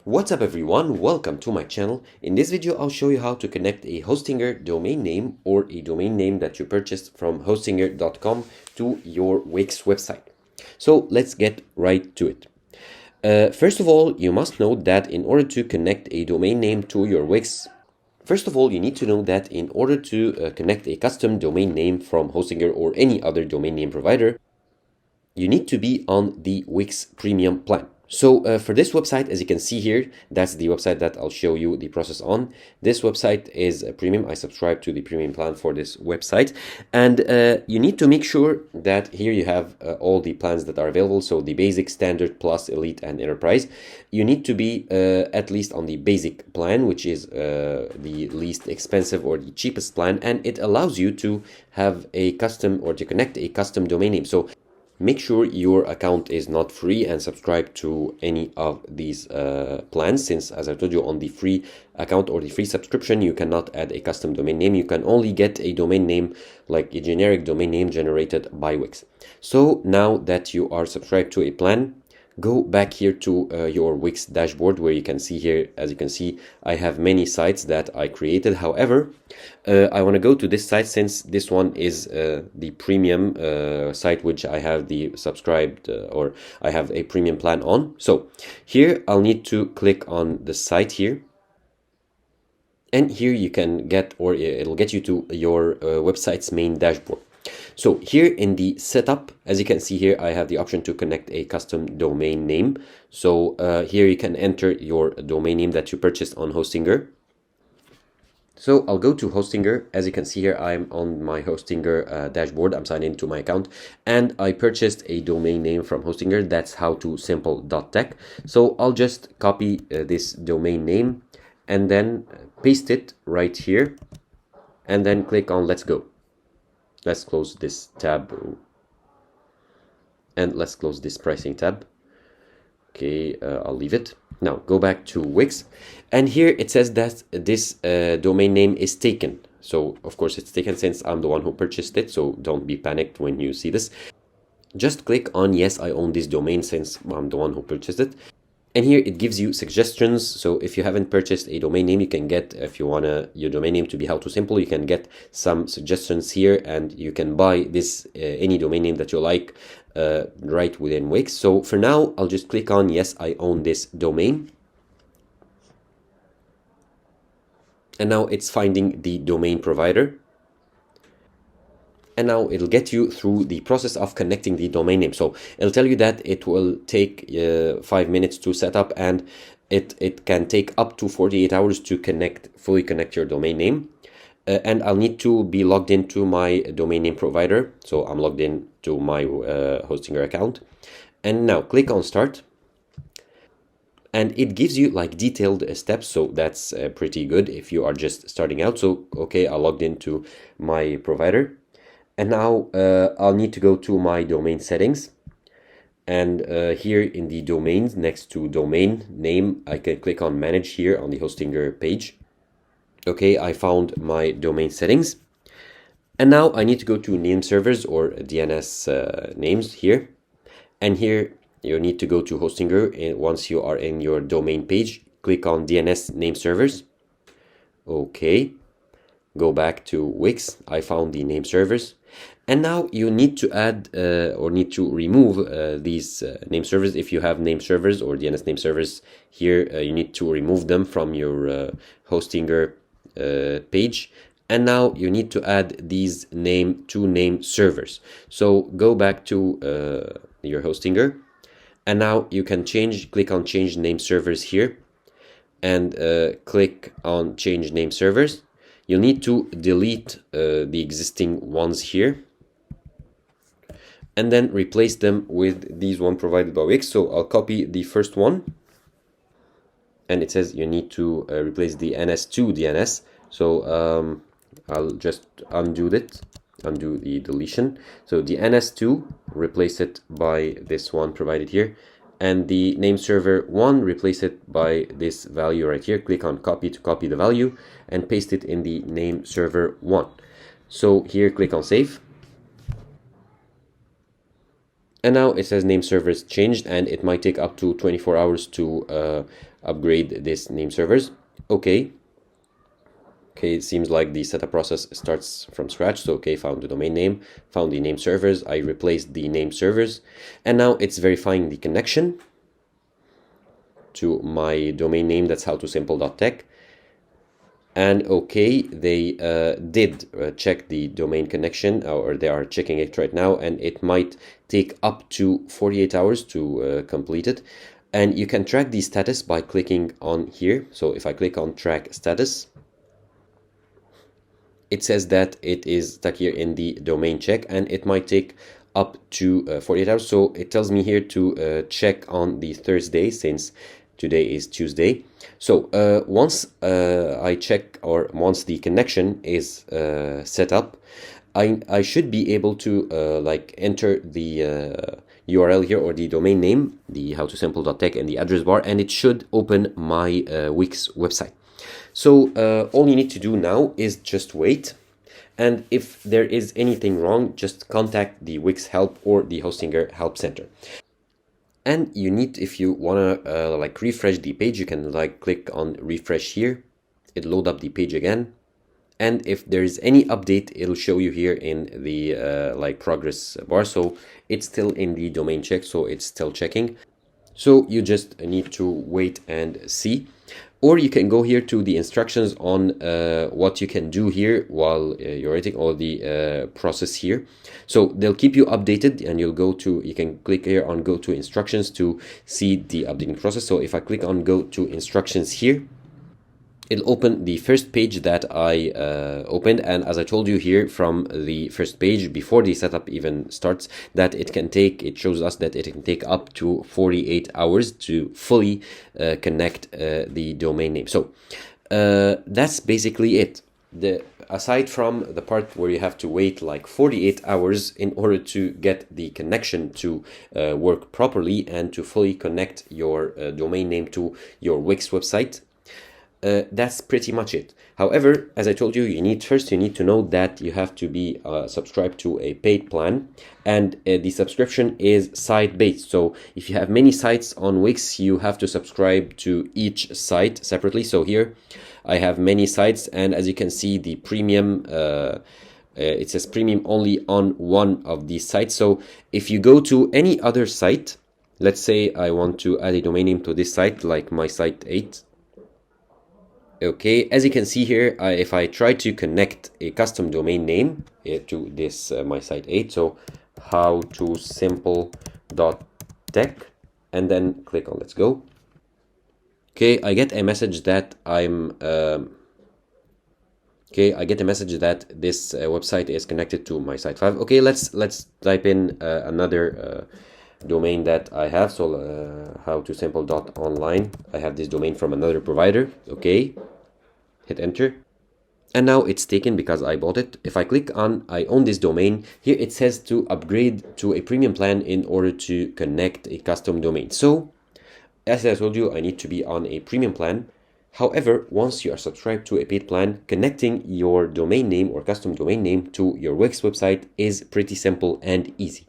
What's up everyone, welcome to my channel. In this video I'll show you how to connect a Hostinger domain name or a domain name that you purchased from hostinger.com to your Wix website. So let's get right to it. First of all, you must know that in order to connect a domain name to your Wix, you need to know that in order to connect a custom domain name from Hostinger or any other domain name provider, you need to be on the Wix Premium plan. So for this website, as you can see here, that's the website that I'll show you the process on. This website is premium. I subscribe to the premium plan for this website. And you need to make sure that here you have all the plans that are available. So the basic, standard, plus, elite, and enterprise. You need to be at least on the basic plan, which is the least expensive or the cheapest plan. And it allows you to have a custom or to connect a custom domain name. So make sure your account is not free and subscribe to any of these plans, since as I told you, on the free account or the free subscription you cannot add a custom domain name. You can only get a domain name like a generic domain name generated by Wix. So now that you are subscribed to a plan, go back here to your Wix dashboard, where you can see here, as you can see, I have many sites that I created. However, I want to go to this site since this one is the premium site, which I have the subscribed or I have a premium plan on. So here I'll need to click on the site here. And here you can get, or it'll get you to your website's main dashboard. So here in the setup, as you can see here, I have the option to connect a custom domain name. So here you can enter your domain name that you purchased on Hostinger. So I'll go to Hostinger. As you can see here, I'm on my Hostinger dashboard. I'm signed into my account and I purchased a domain name from Hostinger. That's howtosimple.tech. So I'll just copy this domain name and then paste it right here and then click on Let's Go. Let's close this tab and let's close this pricing tab. Okay, I'll leave it. Now go back to Wix, and here it says that this domain name is taken. So of course it's taken since I'm the one who purchased it, so don't be panicked when you see this. Just click on yes, I own this domain since I'm the one who purchased it. And here it gives you suggestions. So if you haven't purchased a domain name, you can get, if you want your domain name to be How to Simple, you can get some suggestions here, and you can buy this any domain name that you like right within Wix. So for now, I'll just click on yes, I own this domain. And now it's finding the domain provider. And now it'll get you through the process of connecting the domain name. So it'll tell you that it will take 5 minutes to set up, and it can take up to 48 hours to fully connect your domain name. And I'll need to be logged into my domain name provider. So I'm logged in to my Hostinger account. And now click on Start. And it gives you like detailed steps, so that's pretty good if you are just starting out. So okay, I logged into my provider. And now I'll need to go to my domain settings, and here in the domains next to domain name, I can click on manage here on the Hostinger page. Okay, I found my domain settings, and now I need to go to name servers or DNS names here, and here you need to go to Hostinger, and once you are in your domain page, click on DNS name servers. Okay. Go back to Wix. I found the name servers, and now you need to add or need to remove these name servers. If you have name servers or DNS name servers here, you need to remove them from your Hostinger page. And now you need to add these name servers. So go back to your Hostinger, and now you can click on change name servers here, and click on change name servers. You'll need to delete the existing ones here and then replace them with these one provided by Wix. So I'll copy the first one, and it says you need to replace the NS2 DNS. So I'll just undo the deletion. So the NS2, replace it by this one provided here, and the name server 1, replace it by this value right here. Click on copy to copy the value and paste it in the name server 1. So here click on save, and now it says name servers changed, and it might take up to 24 hours to upgrade this name servers. Okay. Okay, it seems like the setup process starts from scratch. So, okay, found the domain name, found the name servers, I replaced the name servers, and now it's verifying the connection to my domain name, that's howtosimple.tech. And okay, they did check the domain connection, or they are checking it right now, and it might take up to 48 hours to complete it. And you can track the status by clicking on here. So if I click on track status, it says that it is stuck here in the domain check, and it might take up to 48 hours. So it tells me here to check on the Thursday, since today is Tuesday. So once I check, or once the connection is set up, I should be able to like enter the URL here, or the domain name, the howtosimple.tech, in the address bar, and it should open my Wix website. So all you need to do now is just wait, and if there is anything wrong, just contact the Wix help or the Hostinger help center. And you need, if you want to like refresh the page, you can like click on refresh here. It'll load up the page again, and if there is any update, it'll show you here in the like progress bar. So it's still in the domain check, so it's still checking. So you just need to wait and see. Or you can go here to the instructions on what you can do here while you're waiting, all the process here. So they'll keep you updated, and you can click here on go to instructions to see the updating process. So if I click on go to instructions here, it'll open the first page that I opened, and as I told you here from the first page, before the setup even starts, that it shows us that it can take up to 48 hours to fully connect the domain name. So that's basically it. Aside from the part where you have to wait like 48 hours in order to get the connection to work properly and to fully connect your domain name to your Wix website, that's pretty much it. However, as I told you, you need to know that you have to be subscribed to a paid plan, and the subscription is site based. So if you have many sites on Wix, you have to subscribe to each site separately. So here I have many sites, and as you can see, the premium it says premium only on one of these sites. So if you go to any other site, let's say I want to add a domain name to this site, like my site 8. Okay, as you can see here, if I try to connect a custom domain name to this my site 8, so howtosimple.tech, and then click on let's go. Okay, I get a message that this website is connected to my site 5. Okay, let's type in another domain that I have. So howtosimple.online. I have this domain from another provider. Okay, hit enter, and now it's taken because I bought it. If I click on I own this domain, here it says to upgrade to a premium plan in order to connect a custom domain. So as I told you, I need to be on a premium plan. However, once you are subscribed to a paid plan, connecting your domain name or custom domain name to your Wix website is pretty simple and easy.